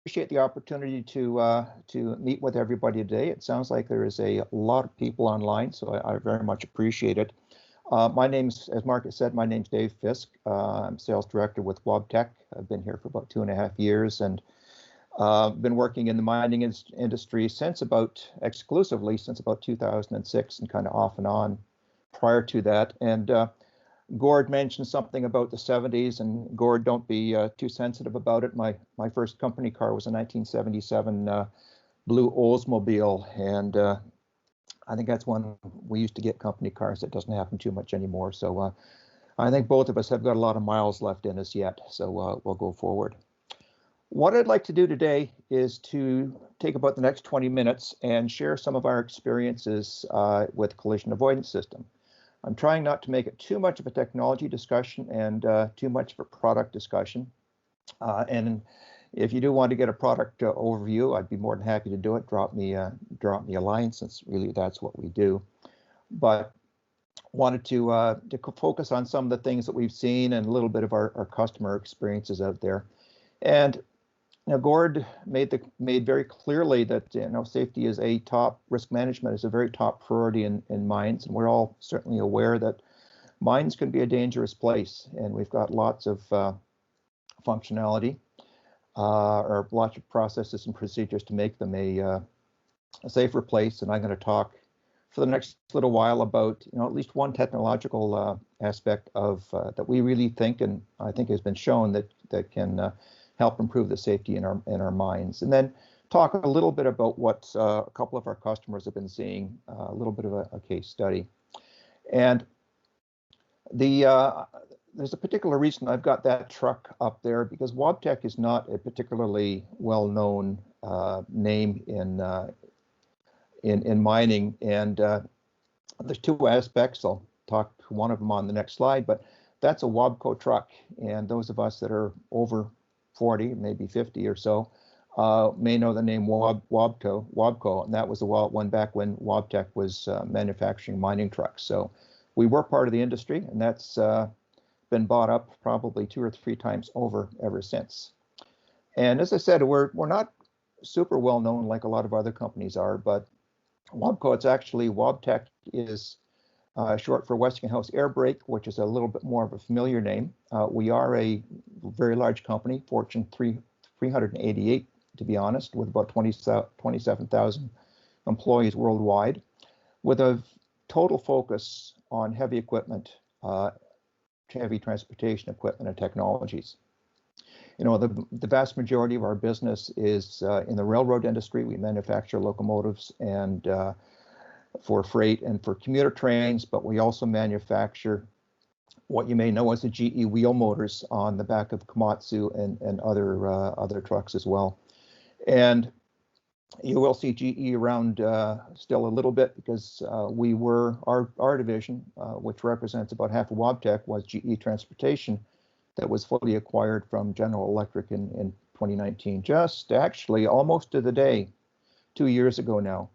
appreciate the opportunity to meet with everybody today. It sounds like there is a lot of people online, so I very much appreciate it. My name's, as Mark said, my name's Dave Fisk. I'm sales director with Wabtec. I've been here for about 2.5 years and been working in the mining industry exclusively since about 2006 and kind of off and on prior to that. And Gord mentioned something about the 70s, and Gord, don't be too sensitive about it. My first company car was a 1977 blue Oldsmobile, and I think that's one we used to get company cars. That doesn't happen too much anymore. So I think both of us have got a lot of miles left in us yet, so we'll go forward. What I'd like to do today is to take about the next 20 minutes and share some of our experiences with collision avoidance system. I'm trying not to make it too much of a technology discussion and too much of a product discussion. And if you do want to get a product overview, I'd be more than happy to do it. Drop me a line, since really that's what we do. But wanted to focus on some of the things that we've seen and a little bit of our customer experiences out there. And Gord made very clearly that safety is a top, risk management is a very top priority in mines, and we're all certainly aware that mines can be a dangerous place, and we've got lots of functionality or lots of processes and procedures to make them a safer place. And I'm going to talk for the next little while about at least one technological aspect of that we really think, and I think has been shown that can help improve the safety in our mines, and then talk a little bit about what a couple of our customers have been seeing, a little bit of a case study. And there's a particular reason I've got that truck up there, because Wabtec is not a particularly well-known name in mining, and there's two aspects. I'll talk to one of them on the next slide, but that's a Wabco truck, and those of us that are over 40, maybe 50 or so, may know the name Wabco, and that was the one back when Wabtec was manufacturing mining trucks. So we were part of the industry, and that's been bought up probably 2 or 3 times over ever since. And as I said, we're not super well known like a lot of other companies are, but Wabco, it's actually Wabtec is short for Westinghouse Air Brake, which is a little bit more of a familiar name. We are a very large company, Fortune 388, to be honest, with about 27,000 employees worldwide, with a total focus on heavy equipment, heavy transportation equipment and technologies. The vast majority of our business is in the railroad industry. We manufacture locomotives and for freight and for commuter trains, but we also manufacture what you may know as the GE wheel motors on the back of Komatsu and other trucks as well. And you will see GE around still a little bit, because our division, which represents about half of Wabtec, was GE Transportation, that was fully acquired from General Electric in 2019, just actually almost to the day, 2 years ago now.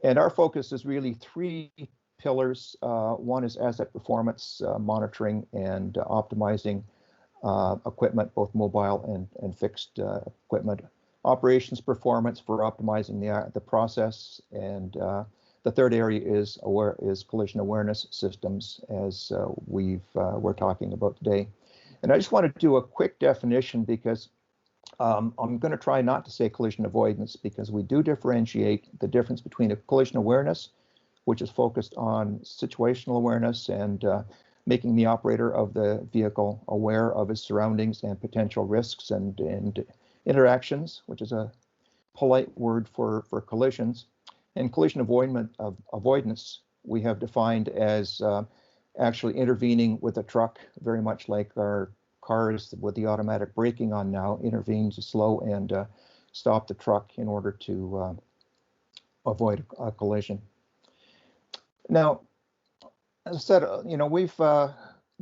And our focus is really 3 pillars. One is asset performance monitoring and optimizing equipment, both mobile and fixed equipment. Operations performance for optimizing the process, and the third area is collision awareness systems, as we're talking about today. And I just want to do a quick definition, because I'm going to try not to say collision avoidance, because we do differentiate the difference between a collision awareness, which is focused on situational awareness and making the operator of the vehicle aware of his surroundings and potential risks and interactions, which is a polite word for collisions. And collision avoidance we have defined as actually intervening with a truck, very much like our cars with the automatic braking on now, intervene to slow and stop the truck in order to avoid a collision. Now, as I said, we've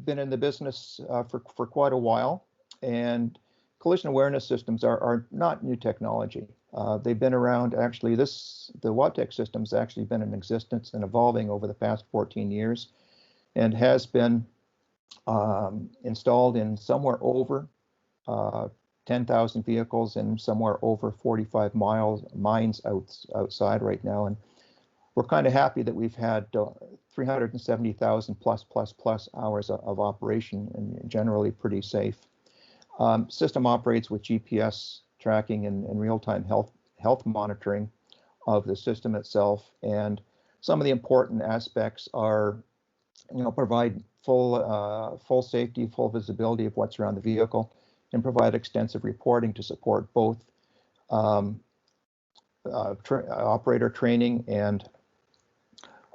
been in the business for quite a while, and collision awareness systems are not new technology. They've been around, actually, the Wabtec system's actually been in existence and evolving over the past 14 years, and has been installed in somewhere over 10,000 vehicles and somewhere over 45 mines outside right now. And we're kind of happy that we've had 370,000 plus hours of operation, and generally pretty safe. System operates with GPS tracking and real-time health monitoring of the system itself. And some of the important aspects are, provide full safety, full visibility of what's around the vehicle, and provide extensive reporting to support both operator training and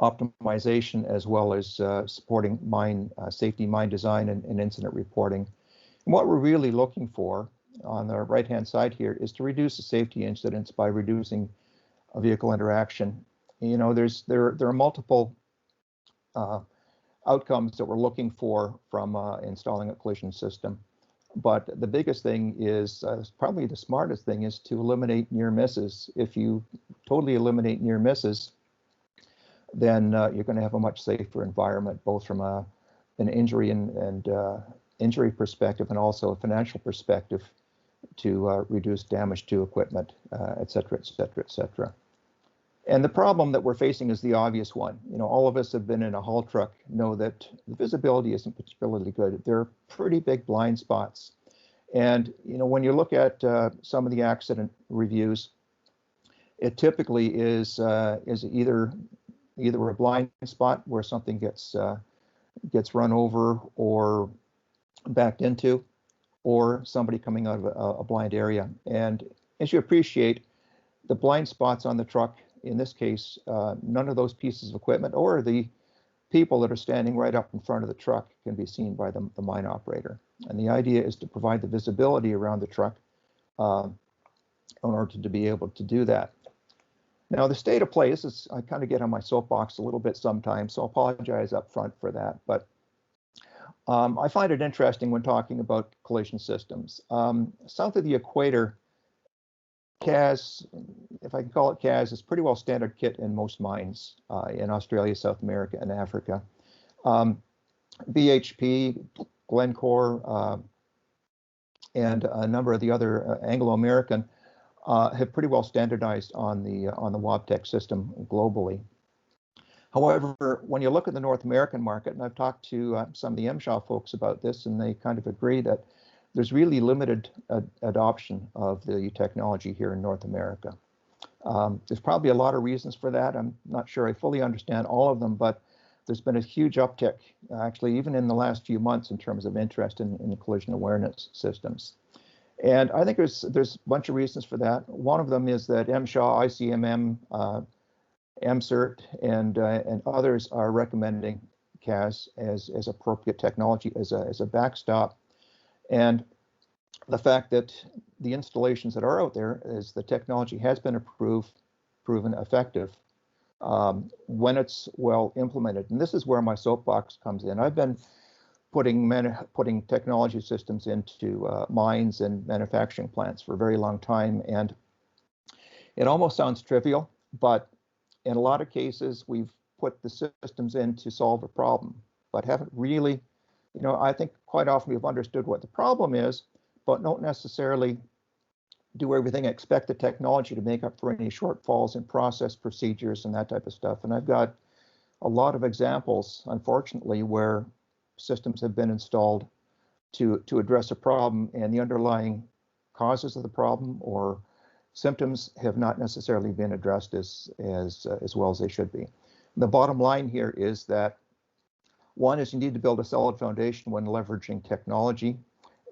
optimization, as well as supporting safety mine design and incident reporting. And what we're really looking for on the right-hand side here is to reduce the safety incidents by reducing a vehicle interaction. There are multiple outcomes that we're looking for from installing a collision system. But the biggest thing is, probably the smartest thing, is to eliminate near misses. If you totally eliminate near misses, then you're going to have a much safer environment, both from an injury and injury perspective, and also a financial perspective, to reduce damage to equipment, et cetera, et cetera, et cetera. And the problem that we're facing is the obvious one. All of us have been in a haul truck, know that the visibility isn't particularly good. There are pretty big blind spots. And, when you look at some of the accident reviews, it typically is either a blind spot where something gets run over or backed into, or somebody coming out of a blind area. And as you appreciate, the blind spots on the truck, in this case, none of those pieces of equipment or the people that are standing right up in front of the truck can be seen by the mine operator. And the idea is to provide the visibility around the truck in order to be able to do that. Now, the state of play, I kind of get on my soapbox a little bit sometimes, so I apologize up front for that. But I find it interesting when talking about collision systems. South of the equator, CAS, if I can call it CAS, is pretty well standard kit in most mines in Australia, South America, and Africa. BHP, Glencore, and a number of the other Anglo-American have pretty well standardized on the Wabtec system globally. However, when you look at the North American market, and I've talked to some of the MSHA folks about this, and they kind of agree that there's really limited adoption of the technology here in North America. There's probably a lot of reasons for that. I'm not sure I fully understand all of them, but there's been a huge uptick, actually, even in the last few months, in terms of interest in collision awareness systems. And I think there's a bunch of reasons for that. One of them is that MSHA, ICMM, MCERT, and others are recommending CAS as appropriate technology, as a backstop. And the fact that the installations that are out there is the technology has been proven effective when it's well implemented. And this is where my soapbox comes in. I've been putting technology systems into mines and manufacturing plants for a very long time. And it almost sounds trivial, but in a lot of cases, we've put the systems in to solve a problem, but haven't really, I think quite often we've understood what the problem is, but don't necessarily do everything, expect the technology to make up for any shortfalls in process procedures and that type of stuff. And I've got a lot of examples, unfortunately, where systems have been installed to address a problem, and the underlying causes of the problem or symptoms have not necessarily been addressed as well as they should be. The bottom line here is that one is you need to build a solid foundation when leveraging technology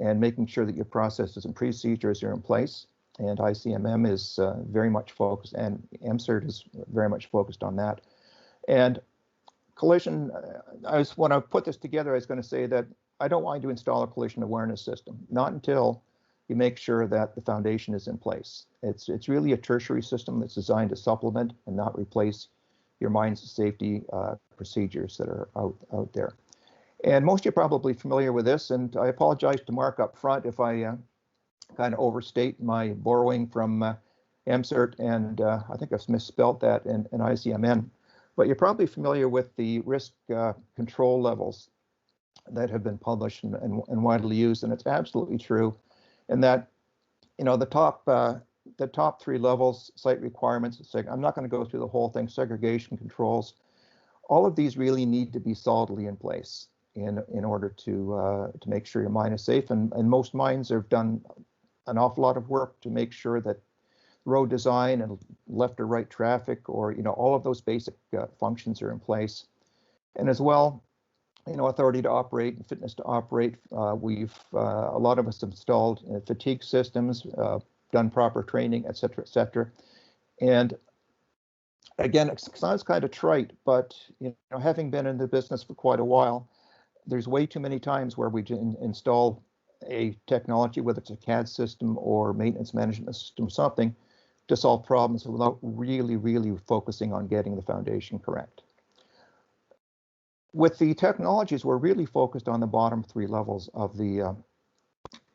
and making sure that your processes and procedures are in place. And ICMM is very much focused, and MCERT is very much focused on that. And collision, when I put this together, I was going to say that I don't want you to install a collision awareness system, not until you make sure that the foundation is in place. It's really a tertiary system that's designed to supplement and not replace your mine's safety procedures that are out there. And most of you are probably familiar with this, and I apologize to Mark up front if I kind of overstate my borrowing from MCERT, and I think I've misspelled that in ICMM. But you're probably familiar with the risk control levels that have been published and widely used, and it's absolutely true. And that you know, the top three levels, site requirements. I'm not going to go through the whole thing. Segregation controls. All of these really need to be solidly in place in order to make sure your mine is safe. And most mines have done an awful lot of work to make sure that road design and left or right traffic, or you know, all of those basic functions are in place. And as well, you know, authority to operate and fitness to operate. We've a lot of us installed fatigue systems, done proper training, et cetera, et cetera. And again, it sounds kind of trite, but you know, having been in the business for quite a while, there's way too many times where we install a technology, whether it's a CAD system or maintenance management system or something, to solve problems without really focusing on getting the foundation correct. With the technologies, we're really focused on the bottom three levels of the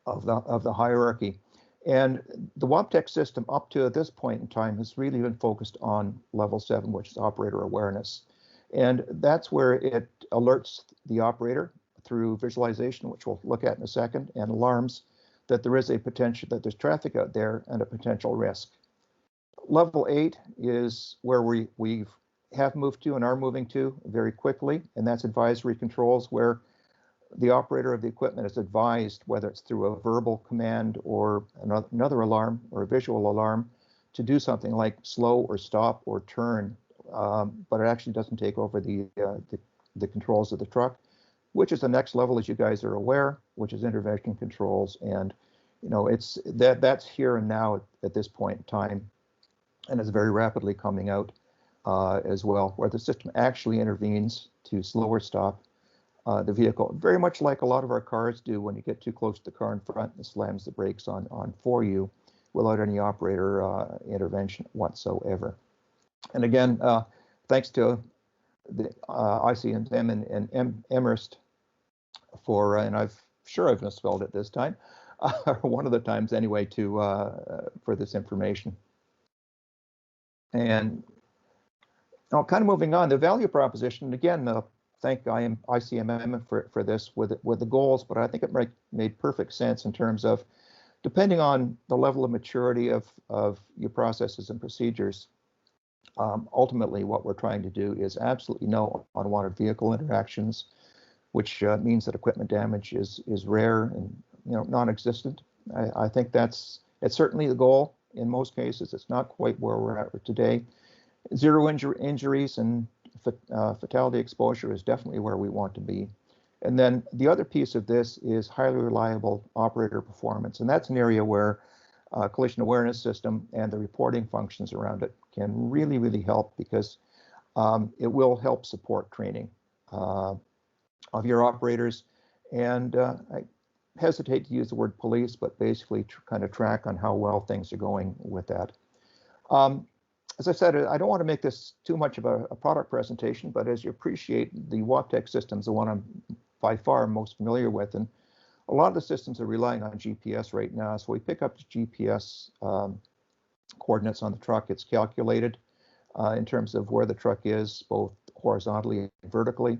hierarchy. And the Wabtec system up to this point in time has really been focused on level 7, which is operator awareness. And that's where it alerts the operator through visualization, which we'll look at in a second, and alarms that there is a potential, that there's traffic out there and a potential risk. Level 8 is where we have moved to and are moving to very quickly, and that's advisory controls, where the operator of the equipment is advised, whether it's through a verbal command or another alarm or a visual alarm, to do something like slow or stop or turn, but it actually doesn't take over the controls of the truck, which is the next level, as you guys are aware, which is intervention controls. And you know, it's that's here and now at this point in time, and it's very rapidly coming out as well, where the system actually intervenes to slow or stop the vehicle, very much like a lot of our cars do. When you get too close to the car in front, it slams the brakes on for you without any operator intervention whatsoever. And again, thanks to the ICM and Emerst for, and I've misspelled it this time, one of the times anyway, for this information. And now, kind of moving on, the value proposition, again, thank ICMM for this with the goals, but I think it made perfect sense in terms of, depending on the level of maturity of your processes and procedures, ultimately what we're trying to do is absolutely no unwanted vehicle interactions, which means that equipment damage is rare and, you know, non-existent. I think it's certainly the goal. In most cases, it's not quite where we're at today. Zero injuries and fatality exposure is definitely where we want to be. And then the other piece of this is highly reliable operator performance. And that's an area where collision awareness system and the reporting functions around it can really help, because it will help support training of your operators. And I hesitate to use the word police, but basically kind of track on how well things are going with that. As I said, I don't want to make this too much of a product presentation, but as you appreciate, the Wabtec system is the one I'm by far most familiar with. And a lot of the systems are relying on GPS right now. So we pick up the GPS coordinates on the truck. It's calculated in terms of where the truck is, both horizontally and vertically,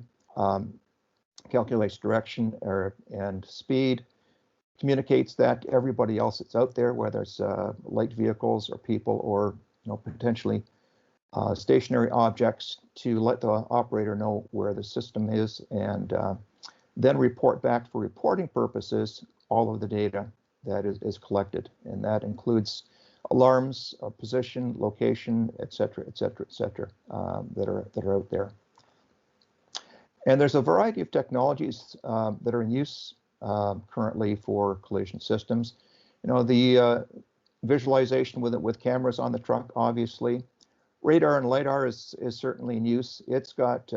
calculates direction and speed, communicates that to everybody else that's out there, whether it's light vehicles or people, or potentially stationary objects, to let the operator know where the system is, and then report back for reporting purposes all of the data that is collected. And that includes alarms, position, location, et cetera, that are out there. And there's a variety of technologies that are in use currently for collision systems. The visualization with cameras on the truck, obviously. Radar and LiDAR is certainly in use. It's got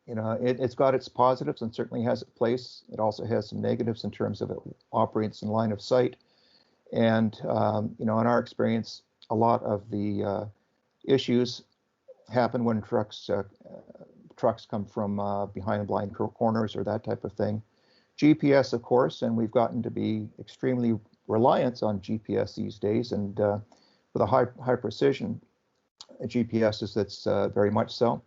it's got its positives and certainly has its place. It also has some negatives in terms of it operates in line of sight. And in our experience, a lot of the issues happen when trucks come from behind blind corners or that type of thing. GPS, of course, and we've gotten to be extremely reliant on GPS these days, and with a high precision GPS, that's very much so.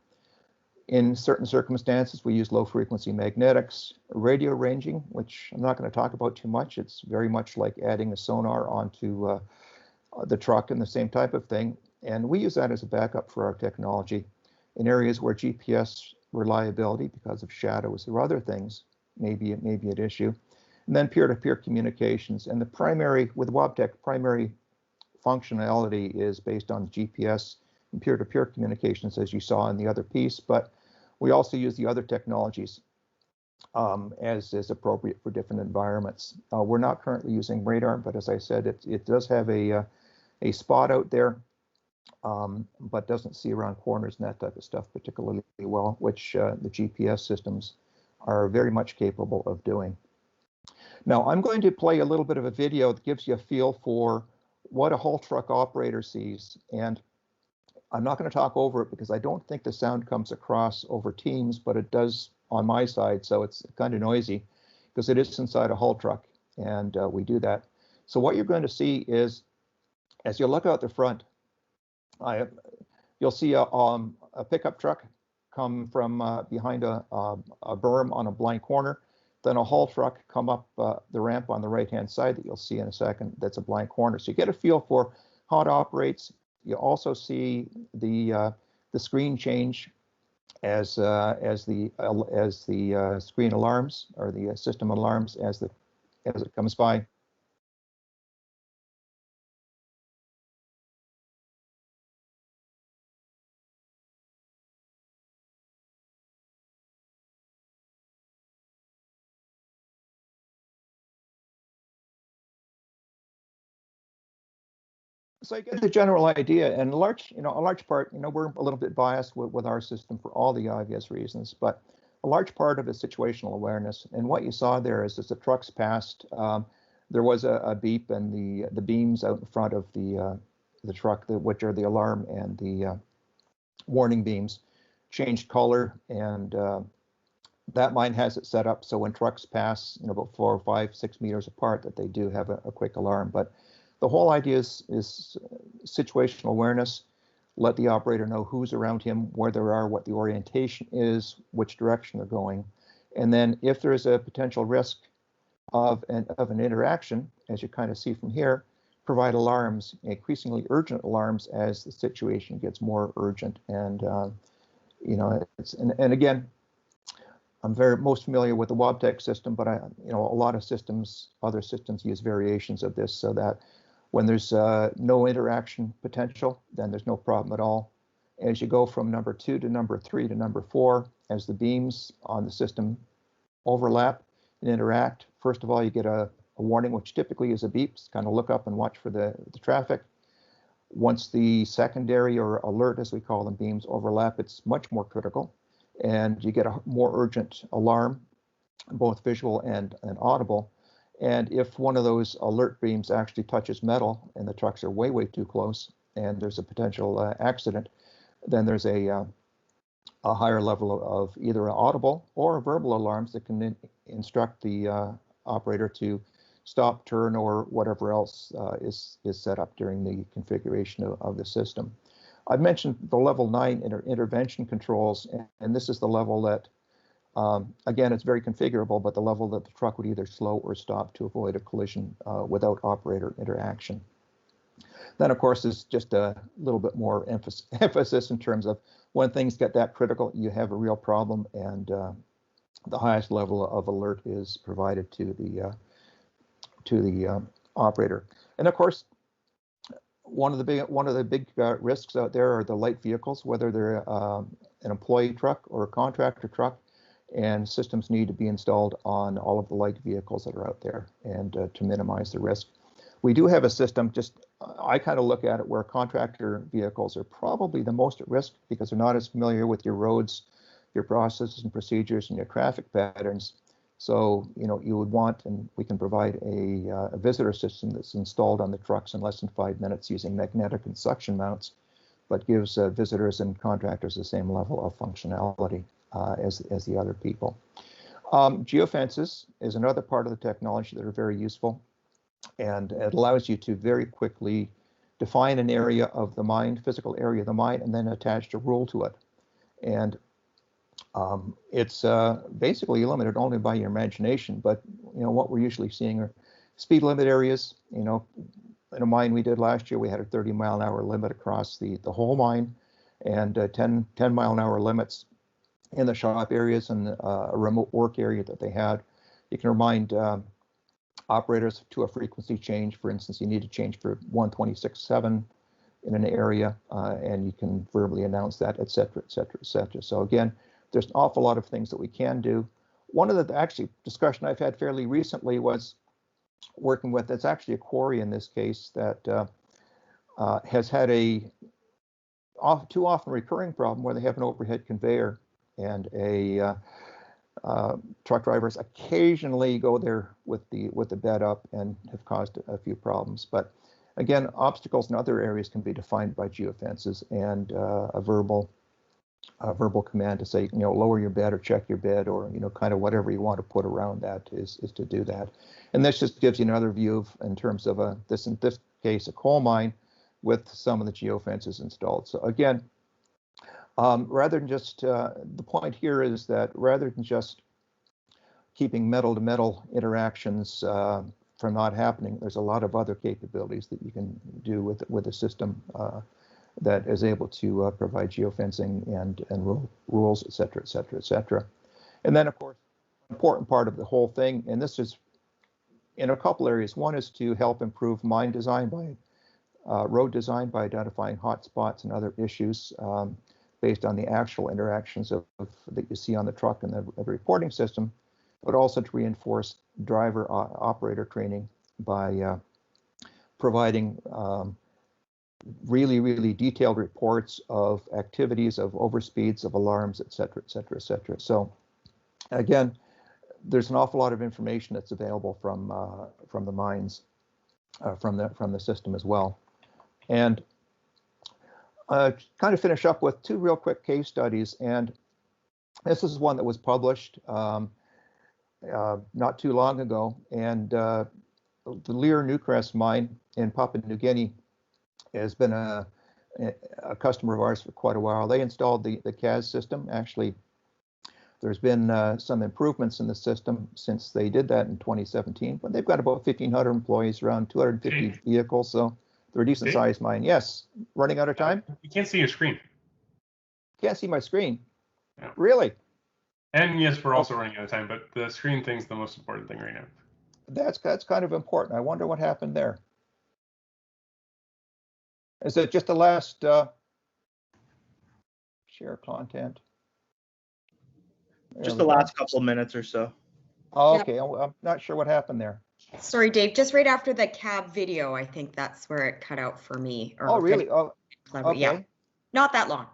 In certain circumstances, we use low-frequency magnetics, radio ranging, which I'm not going to talk about too much. It's very much like adding a sonar onto the truck and the same type of thing. And we use that as a backup for our technology in areas where GPS reliability, because of shadows or other things, may be an issue. And then peer-to-peer communications. And the primary, with Wabtec, primary functionality is based on GPS and peer-to-peer communications, as you saw in the other piece. But we also use the other technologies as is appropriate for different environments. We're not currently using radar, but as I said, it does have a spot out there, but doesn't see around corners and that type of stuff particularly well, which the GPS systems are very much capable of doing. Now, I'm going to play a little bit of a video that gives you a feel for what a haul truck operator sees. And I'm not going to talk over it because I don't think the sound comes across over Teams, but it does on my side, so it's kind of noisy because it is inside a haul truck, and we do that. So what you're going to see is, as you look out the front, you'll see a pickup truck come from behind a berm on a blind corner, then a haul truck come up the ramp on the right-hand side that you'll see in a second. That's a blind corner. So you get a feel for how it operates. You also see the screen change as the screen alarms, or the system alarms as it comes by. So I get the general idea, and a large part, we're a little bit biased with our system for all the obvious reasons, but a large part of it is situational awareness. And what you saw there is, as the trucks passed, there was a beep, and the beams out in front of the truck, which are the alarm and the warning beams, changed color, and that mine has it set up so when trucks pass, about 4, 5, 6 meters apart, that they do have a quick alarm. But the whole idea is situational awareness. Let the operator know who's around him, where they are, what the orientation is, which direction they're going. And then if there is a potential risk of an interaction, as you kind of see from here, provide alarms, increasingly urgent alarms, as the situation gets more urgent. And and again, I'm most familiar with the Wabtec system, but a lot of other systems use variations of this, so that when there's no interaction potential, then there's no problem at all. As you go from number 2 to number 3 to number 4, as the beams on the system overlap and interact, first of all, you get a warning, which typically is a beep. Kind of look up and watch for the traffic. Once the secondary, or alert as we call them, beams overlap, it's much more critical, and you get a more urgent alarm, both visual and audible. And if one of those alert beams actually touches metal and the trucks are way too close and there's a potential accident, then there's a higher level of either an audible or verbal alarms that can instruct the operator to stop, turn, or whatever else is set up during the configuration of the system. I've mentioned the level 9 intervention controls, and this is the level that, again, it's very configurable, but the level that the truck would either slow or stop to avoid a collision without operator interaction. Then, of course, there's just a little bit more emphasis in terms of when things get that critical, you have a real problem, and the highest level of alert is provided to the operator. And of course, one of the big risks out there are the light vehicles, whether they're an employee truck or a contractor truck, and systems need to be installed on all of the light vehicles that are out there, and to minimize the risk. We do have a system, I kind of look at it, where contractor vehicles are probably the most at risk because they're not as familiar with your roads, your processes and procedures, and your traffic patterns. So, you would want, and we can provide a visitor system that's installed on the trucks in less than 5 minutes using magnetic and suction mounts, but gives visitors and contractors the same level of functionality as the other people. Geofences is another part of the technology that are very useful, and it allows you to very quickly define an area of the mine, physical area of the mine, and then attach a rule to it. And It's basically limited only by your imagination, but what we're usually seeing are speed limit areas. In a mine we did last year, we had a 30-mile-an-hour limit across the whole mine, and 10-mile-an-hour limits in the shop areas and a remote work area that they had. You can remind operators to a frequency change. For instance, you need to change for 126.7 in an area, and you can verbally announce that, et cetera, et cetera, et cetera. So again, there's an awful lot of things that we can do. One of the actually discussion I've had fairly recently was working with, it's actually a quarry in this case, that has had a too often recurring problem where they have an overhead conveyor, and truck drivers occasionally go there with the bed up and have caused a few problems. But again, obstacles in other areas can be defined by geofences and a verbal command to say, lower your bed or check your bed, or kind of whatever you want to put around that is to do that. And this just gives you another view in terms of in this case a coal mine with some of the geofences installed. So again, rather than just the point here is that rather than just keeping metal to metal interactions from not happening, there's a lot of other capabilities that you can do with a system that is able to provide geofencing and rules, et cetera, et cetera, et cetera. And then, of course, an important part of the whole thing, and this is in a couple areas. One is to help improve mine design by road design by identifying hot spots and other issues based on the actual interactions that you see on the truck and the reporting system, but also to reinforce driver operator training by providing really, really detailed reports of activities, of overspeeds, of alarms, et cetera, et cetera, et cetera. So again, there's an awful lot of information that's available from the mines, from the system as well. And kind of finish up with two real quick case studies. And this is one that was published not too long ago. And the Lihir Newcrest mine in Papua New Guinea has been a customer of ours for quite a while. They installed the CAS system. Actually, there's been some improvements in the system since they did that in 2017, but they've got about 1,500 employees, around 250 vehicles, so they're a decent sized mine. Yes, running out of time? You can't see your screen. Can't see my screen? No. Really? And yes, we're also running out of time, but the screen thing's the most important thing right now. That's kind of important. I wonder what happened there. Is it just the last share content? Just the last couple of minutes or so. Oh, okay, I'm not sure what happened there. Sorry, Dave, just right after the cab video, I think that's where it cut out for me. Oh, really? Oh, okay. Yeah, not that long.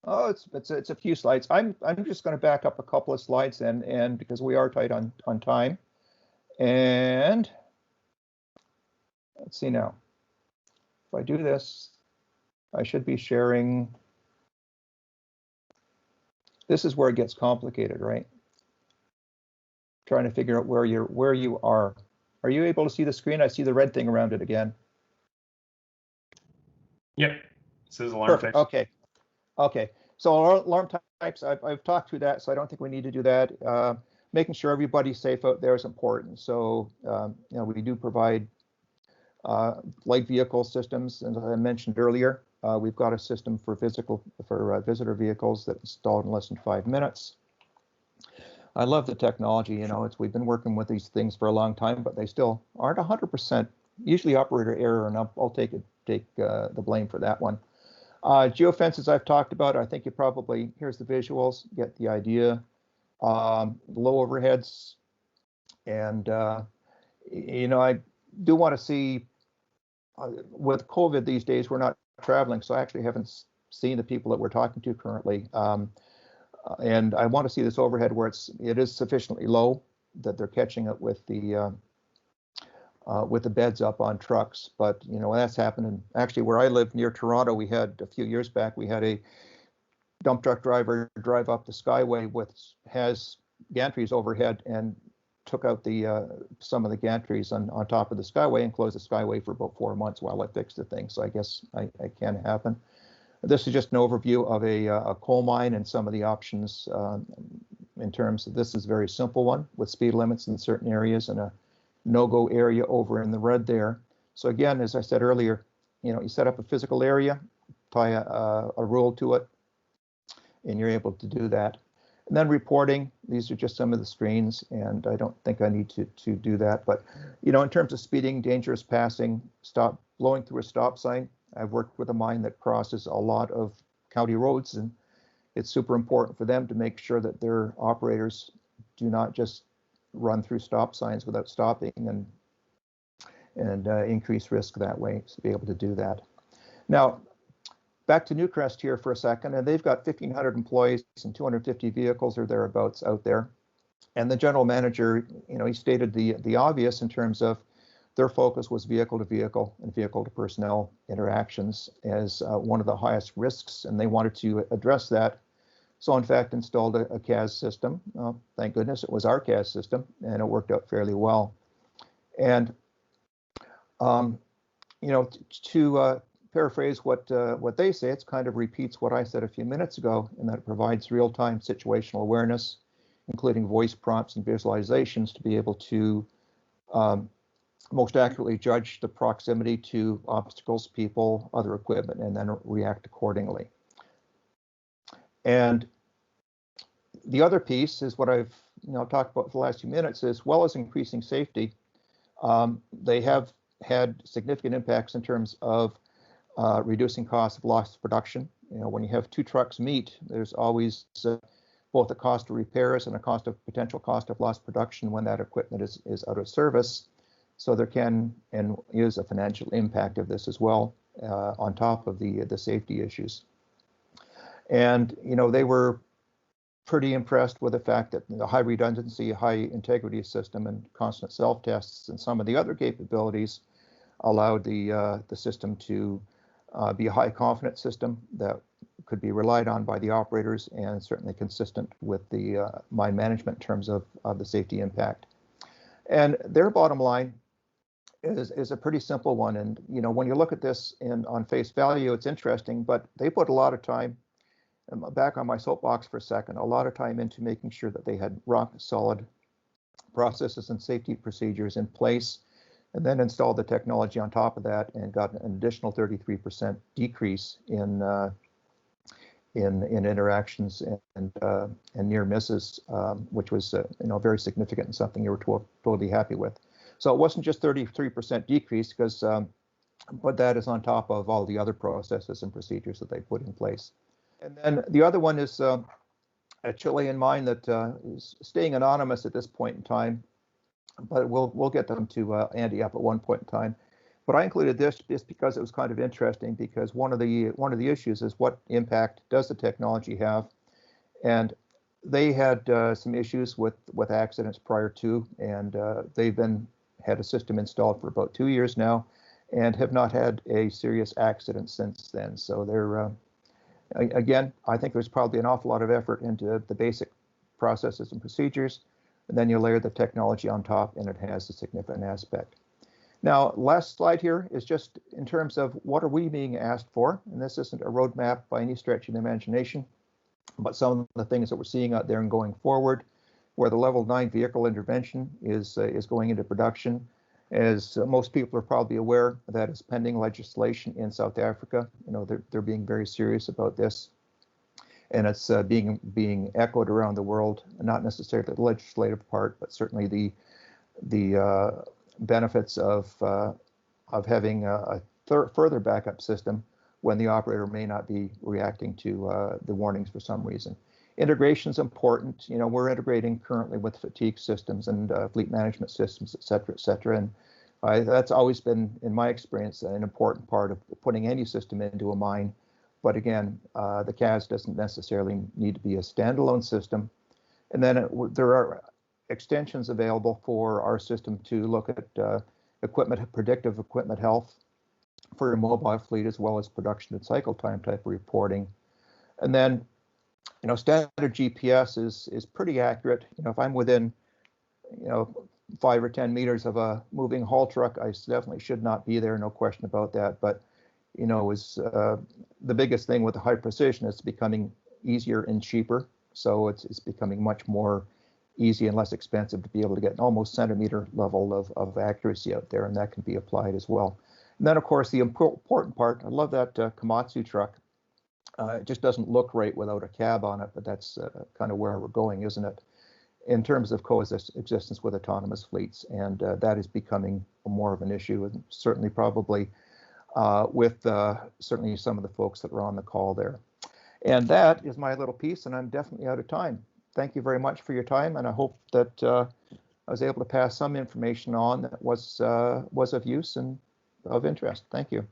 Oh, it's a few slides. I'm just going to back up a couple of slides and because we are tight on time. And let's see now. If I do this, I should be sharing. This is where it gets complicated, right? Trying to figure out where you are. Are you able to see the screen? I see the red thing around it again. Yep. It says alarm types. Okay. So alarm types, I've talked through that, so I don't think we need to do that. Making sure everybody's safe out there is important. So we do provide light vehicle systems, and as I mentioned earlier, we've got a system for visitor vehicles that's installed in less than 5 minutes. I love the technology. We've been working with these things for a long time, but they still aren't 100%. Usually operator error, and I'll take the blame for that one. Geofences I've talked about. I think you probably, here's the visuals, get the idea. Low overheads, and I do want to see. With COVID these days, we're not traveling, so I actually haven't seen the people that we're talking to currently. And I want to see this overhead where it is sufficiently low that they're catching it with the beds up on trucks. But that's happening. Actually, where I live near Toronto, we had a few years back, we had a dump truck driver drive up the Skyway has gantries overhead and took out some of the gantries on top of the Skyway and closed the Skyway for about 4 months while I fixed the thing. So I guess it can happen. This is just an overview of a coal mine and some of the options in terms of this is a very simple one with speed limits in certain areas and a no-go area over in the red there. So again, as I said earlier, you set up a physical area, tie a rule to it, and you're able to do that. And then reporting, these are just some of the screens, and I don't think I need to do that. But, in terms of speeding, dangerous passing, stop blowing through a stop sign, I've worked with a mine that crosses a lot of county roads, and it's super important for them to make sure that their operators do not just run through stop signs without stopping and increase risk that way, to be able to do that. Now, back to Newcrest here for a second, and they've got 1,500 employees and 250 vehicles or thereabouts out there. And the general manager, he stated the obvious in terms of their focus was vehicle to vehicle and vehicle to personnel interactions as one of the highest risks, and they wanted to address that. So in fact, installed a CAS system. Thank goodness it was our CAS system, and it worked out fairly well. And to paraphrase what they say, it kind of repeats what I said a few minutes ago, in that it provides real-time situational awareness, including voice prompts and visualizations to be able to most accurately judge the proximity to obstacles, people, other equipment, and then react accordingly. And the other piece is what I've talked about for the last few minutes, as well as increasing safety. They have had significant impacts in terms of reducing costs of lost production. When you have two trucks meet, there's always both a cost of repairs and a potential cost of lost production when that equipment is out of service. So there can and is a financial impact of this as well, on top of the safety issues. And they were pretty impressed with the fact that the high redundancy, high integrity system, and constant self-tests and some of the other capabilities allowed the system to be a high confidence system that could be relied on by the operators, and certainly consistent with the mine management in terms of the safety impact. And their bottom line is a pretty simple one. And when you look at this on face value, it's interesting, but they put a lot of time, back on my soapbox for a second, a lot of time into making sure that they had rock solid processes and safety procedures in place, and then installed the technology on top of that and got an additional 33% decrease in interactions and near misses, which was very significant and something you were totally happy with. So it wasn't just 33% decrease, because but that is on top of all the other processes and procedures that they put in place. And then the other one is a Chilean mine that is staying anonymous at this point in time, but we'll get them to Andy up at one point in time. But I included this just because it was kind of interesting, because one of the issues is what impact does the technology have, and they had some issues with accidents prior to, and they've had a system installed for about 2 years now, and have not had a serious accident since then. So they're again, I think there's probably an awful lot of effort into the basic processes and procedures, and then you layer the technology on top, and it has a significant aspect. Now, last slide here is just in terms of what are we being asked for, and this isn't a roadmap by any stretch of the imagination, but some of the things that we're seeing out there and going forward, where the level 9 vehicle intervention is going into production. As most people are probably aware, that is pending legislation in South Africa. They're being very serious about this, and it's being echoed around the world. Not necessarily the legislative part, but certainly the benefits of having a further backup system when the operator may not be reacting to the warnings for some reason. Integration is important. We're integrating currently with fatigue systems and fleet management systems, et cetera, and that's always been, in my experience, an important part of putting any system into a mine. But again, the CAS doesn't necessarily need to be a standalone system. And then there are extensions available for our system to look at predictive equipment health for your mobile fleet, as well as production and cycle time type of reporting. And then, standard GPS is pretty accurate. If I'm within, 5 or 10 meters of a moving haul truck, I definitely should not be there, no question about that. But is the biggest thing with the high precision. It's becoming easier and cheaper. So it's becoming much more easy and less expensive to be able to get an almost centimeter level of accuracy out there, and that can be applied as well. And then, of course, the important part, I love that Komatsu truck. It just doesn't look right without a cab on it, but that's kind of where we're going, isn't it? In terms of coexistence with autonomous fleets, and that is becoming more of an issue, and certainly probably with certainly some of the folks that were on the call there. And that is my little piece, and I'm definitely out of time. Thank you very much for your time, and I hope that I was able to pass some information on that was of use and of interest. Thank you.